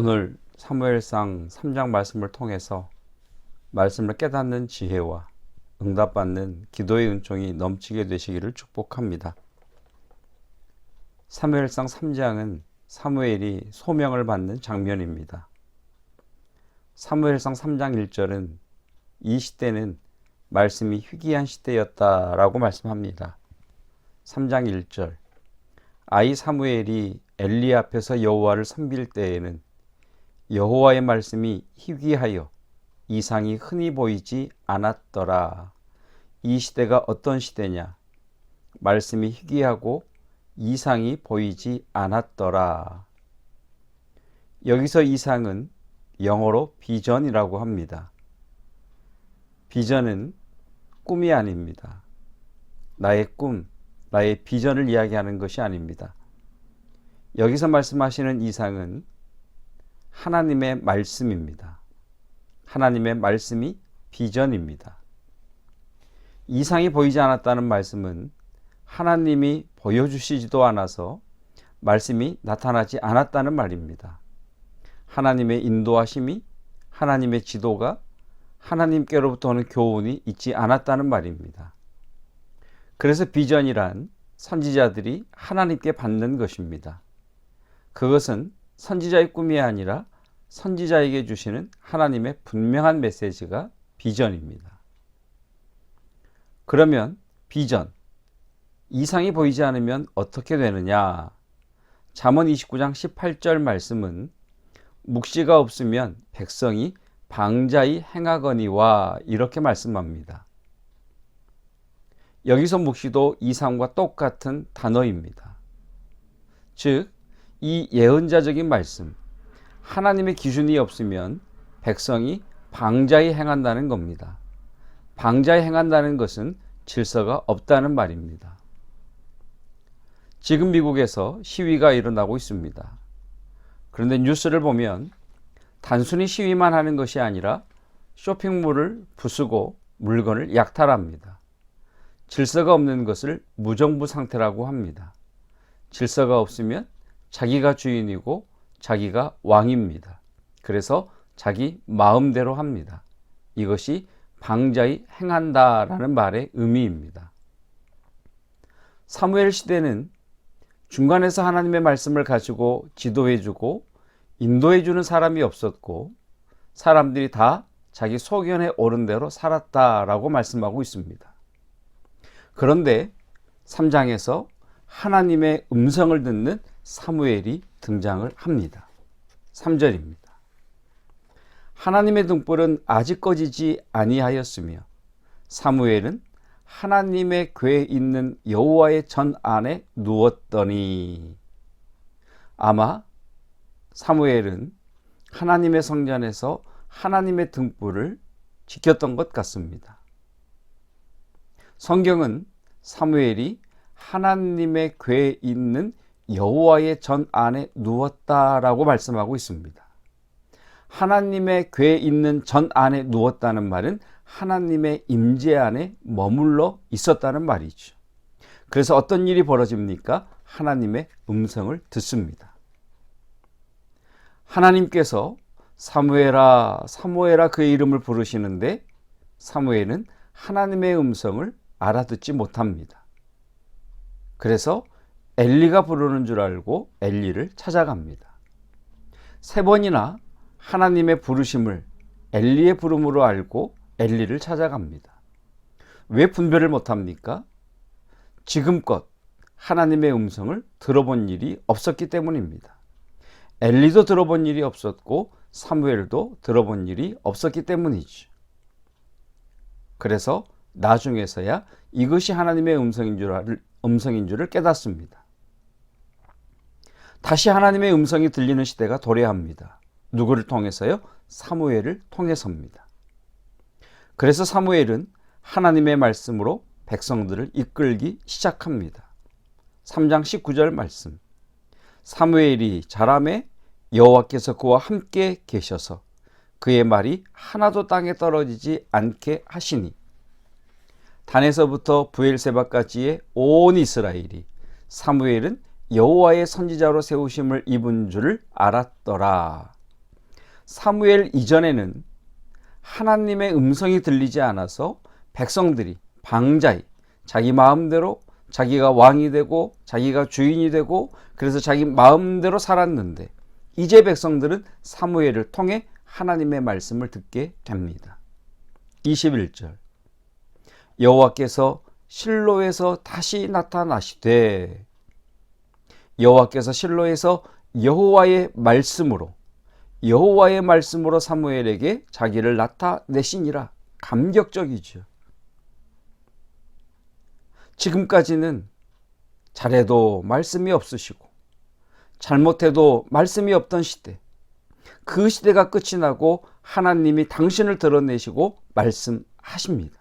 오늘 사무엘상 3장 말씀을 통해서 말씀을 깨닫는 지혜와 응답받는 기도의 은총이 넘치게 되시기를 축복합니다. 사무엘상 3장은 사무엘이 소명을 받는 장면입니다. 사무엘상 3장 1절은 이 시대는 말씀이 희귀한 시대였다라고 말씀합니다. 3장 1절 아이 사무엘이 엘리 앞에서 여호와를 섬길 때에는 여호와의 말씀이 희귀하여 이상이 흔히 보이지 않았더라. 이 시대가 어떤 시대냐? 말씀이 희귀하고 이상이 보이지 않았더라. 여기서 이상은 영어로 비전이라고 합니다. 비전은 꿈이 아닙니다. 나의 꿈, 나의 비전을 이야기하는 것이 아닙니다. 여기서 말씀하시는 이상은 하나님의 말씀입니다. 하나님의 말씀이 비전입니다. 이상이 보이지 않았다는 말씀은 하나님이 보여주시지도 않아서 말씀이 나타나지 않았다는 말입니다. 하나님의 인도하심이, 하나님의 지도가, 하나님께로부터 오는 교훈이 있지 않았다는 말입니다. 그래서 비전이란 선지자들이 하나님께 받는 것입니다. 그것은 선지자의 꿈이 아니라 선지자에게 주시는 하나님의 분명한 메시지가 비전입니다. 그러면 비전, 이상이 보이지 않으면 어떻게 되느냐? 잠언 29장 18절 말씀은 묵시가 없으면 백성이 방자히 행하거니와 이렇게 말씀합니다. 여기서 묵시도 이상과 똑같은 단어입니다. 즉, 이 예언자적인 말씀, 하나님의 기준이 없으면 백성이 방자히 행한다는 겁니다. 방자히 행한다는 것은 질서가 없다는 말입니다. 지금 미국에서 시위가 일어나고 있습니다. 그런데 뉴스를 보면 단순히 시위만 하는 것이 아니라 쇼핑몰을 부수고 물건을 약탈합니다. 질서가 없는 것을 무정부 상태라고 합니다. 질서가 없으면 자기가 주인이고 자기가 왕입니다. 그래서 자기 마음대로 합니다. 이것이 방자히 행한다라는 말의 의미입니다. 사무엘 시대는 중간에서 하나님의 말씀을 가지고 지도해주고 인도해주는 사람이 없었고 사람들이 다 자기 소견에 옳은 대로 살았다라고 말씀하고 있습니다. 그런데 3장에서 하나님의 음성을 듣는 사무엘이 등장을 합니다. 3절입니다. 하나님의 등불은 아직 꺼지지 아니하였으며 사무엘은 하나님의 궤에 있는 여호와의 전 안에 누웠더니. 아마 사무엘은 하나님의 성전에서 하나님의 등불을 지켰던 것 같습니다. 성경은 사무엘이 하나님의 궤에 있는 여호와의 전 안에 누웠다라고 말씀하고 있습니다. 하나님의 궤에 있는 전 안에 누웠다는 말은 하나님의 임재 안에 머물러 있었다는 말이죠. 그래서 어떤 일이 벌어집니까? 하나님의 음성을 듣습니다. 하나님께서 사무엘아, 사무엘아 그의 이름을 부르시는데 사무엘은 하나님의 음성을 알아듣지 못합니다. 그래서 엘리가 부르는 줄 알고 엘리를 찾아갑니다. 3번이나 하나님의 부르심을 엘리의 부름으로 알고 엘리를 찾아갑니다. 왜 분별을 못합니까? 지금껏 하나님의 음성을 들어본 일이 없었기 때문입니다. 엘리도 들어본 일이 없었고 사무엘도 들어본 일이 없었기 때문이죠. 그래서 나중에서야 이것이 하나님의 음성인 줄을 깨닫습니다. 다시 하나님의 음성이 들리는 시대가 도래합니다. 누구를 통해서요? 사무엘을 통해서입니다. 그래서 사무엘은 하나님의 말씀으로 백성들을 이끌기 시작합니다. 3장 19절 말씀. 사무엘이 자라매 여호와께서 그와 함께 계셔서 그의 말이 하나도 땅에 떨어지지 않게 하시니 단에서부터 브엘세바까지의 온 이스라엘이 사무엘은 여호와의 선지자로 세우심을 입은 줄을 알았더라. 사무엘 이전에는 하나님의 음성이 들리지 않아서 백성들이 방자히 자기 마음대로 자기가 왕이 되고 자기가 주인이 되고 그래서 자기 마음대로 살았는데 이제 백성들은 사무엘을 통해 하나님의 말씀을 듣게 됩니다. 21절 여호와께서 실로에서 다시 나타나시되 여호와께서 실로에서 여호와의 말씀으로 사무엘에게 자기를 나타내시니라. 감격적이죠. 지금까지는 잘해도 말씀이 없으시고 잘못해도 말씀이 없던 시대, 그 시대가 끝이 나고 하나님이 당신을 드러내시고 말씀하십니다.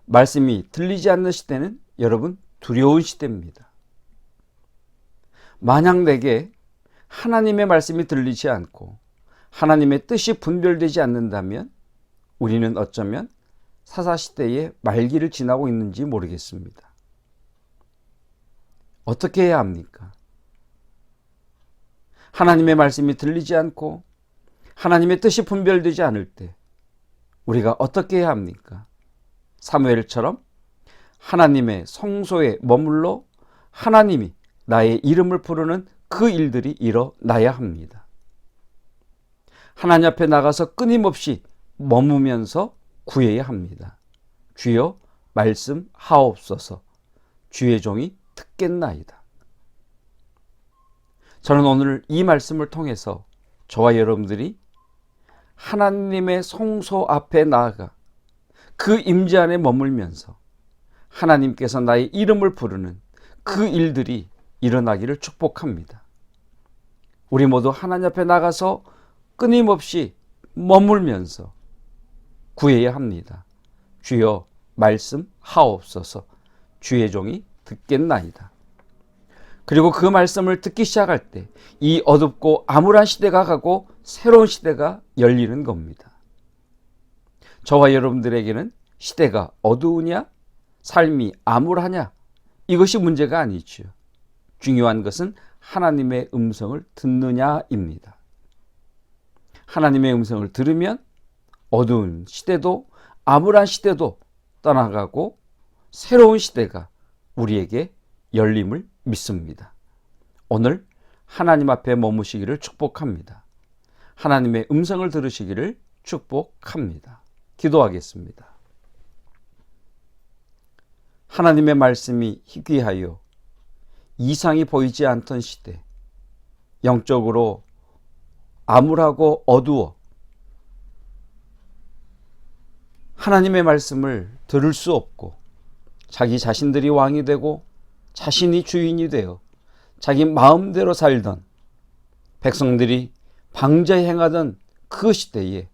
말씀이 들리지 않는 시대는 여러분 두려운 시대입니다. 만약 내게 하나님의 말씀이 들리지 않고 하나님의 뜻이 분별되지 않는다면 우리는 어쩌면 사사시대의 말기를 지나고 있는지 모르겠습니다. 어떻게 해야 합니까? 하나님의 말씀이 들리지 않고 하나님의 뜻이 분별되지 않을 때 우리가 어떻게 해야 합니까? 사무엘처럼 하나님의 성소에 머물러 하나님이 나의 이름을 부르는 그 일들이 일어나야 합니다. 하나님 앞에 나가서 끊임없이 머무면서 구해야 합니다. 주여 말씀하옵소서. 주의 종이 듣겠나이다. 저는 오늘 이 말씀을 통해서 저와 여러분들이 하나님의 성소 앞에 나아가 그 임재 안에 머물면서 하나님께서 나의 이름을 부르는 그 일들이 일어나기를 축복합니다. 우리 모두 하나님 앞에 나가서 끊임없이 머물면서 구해야 합니다. 주여 말씀하옵소서. 주의 종이 듣겠나이다. 그리고 그 말씀을 듣기 시작할 때 이 어둡고 암울한 시대가 가고 새로운 시대가 열리는 겁니다. 저와 여러분들에게는 시대가 어두우냐 삶이 암울하냐 이것이 문제가 아니죠. 중요한 것은 하나님의 음성을 듣느냐입니다. 하나님의 음성을 들으면 어두운 시대도 암울한 시대도 떠나가고 새로운 시대가 우리에게 열림을 믿습니다. 오늘 하나님 앞에 머무시기를 축복합니다. 하나님의 음성을 들으시기를 축복합니다. 기도하겠습니다. 하나님의 말씀이 희귀하여 이상이 보이지 않던 시대, 영적으로 암울하고 어두워 하나님의 말씀을 들을 수 없고 자기 자신들이 왕이 되고 자신이 주인이 되어 자기 마음대로 살던 백성들이 방자히 행하던 그 시대에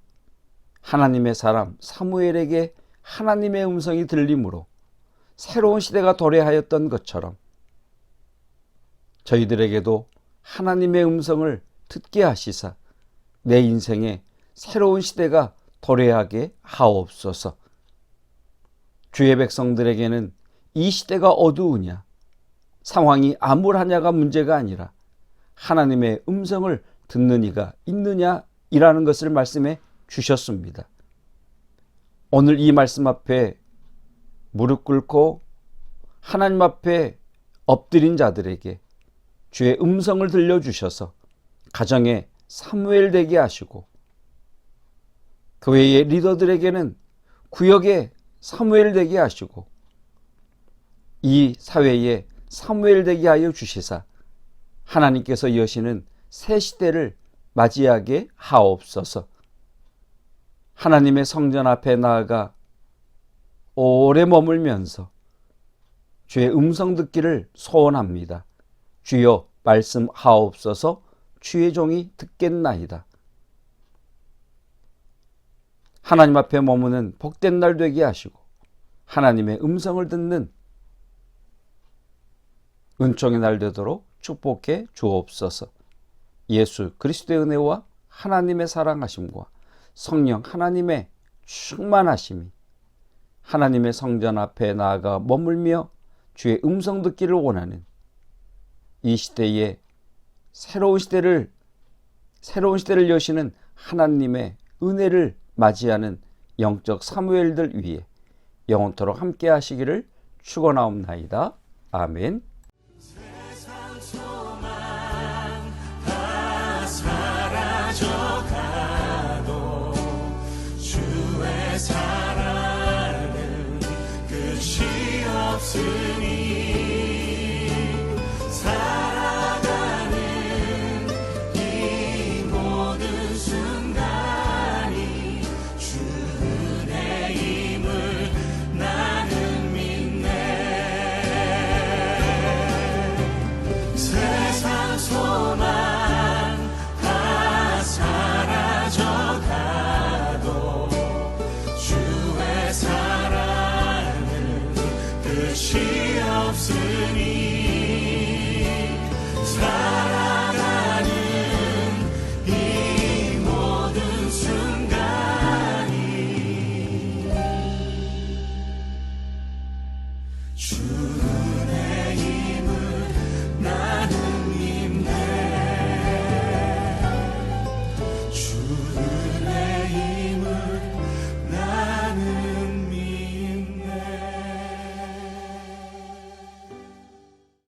하나님의 사람 사무엘에게 하나님의 음성이 들림으로 새로운 시대가 도래하였던 것처럼 저희들에게도 하나님의 음성을 듣게 하시사 내 인생에 새로운 시대가 도래하게 하옵소서. 주의 백성들에게는 이 시대가 어두우냐 상황이 암울하냐가 문제가 아니라 하나님의 음성을 듣는 이가 있느냐이라는 것을 말씀해 주셨습니다. 오늘 이 말씀 앞에 무릎 꿇고 하나님 앞에 엎드린 자들에게 주의 음성을 들려주셔서 가정에 사무엘 되게 하시고 교회의 리더들에게는 구역에 사무엘 되게 하시고 이 사회에 사무엘 되게 하여 주시사 하나님께서 여시는 새 시대를 맞이하게 하옵소서. 하나님의 성전 앞에 나아가 오래 머물면서 주의 음성 듣기를 소원합니다. 주여 말씀하옵소서. 주의 종이 듣겠나이다. 하나님 앞에 머무는 복된 날 되게 하시고 하나님의 음성을 듣는 은총의 날 되도록 축복해 주옵소서. 예수 그리스도의 은혜와 하나님의 사랑하심과 성령 하나님의 충만하심이 하나님의 성전 앞에 나아가 머물며 주의 음성 듣기를 원하는 이 시대에 새로운 시대를 새로운 시대를 여시는 하나님의 은혜를 맞이하는 영적 사무엘들 위해 영원토록 함께 하시기를 축원하옵나이다. 아멘.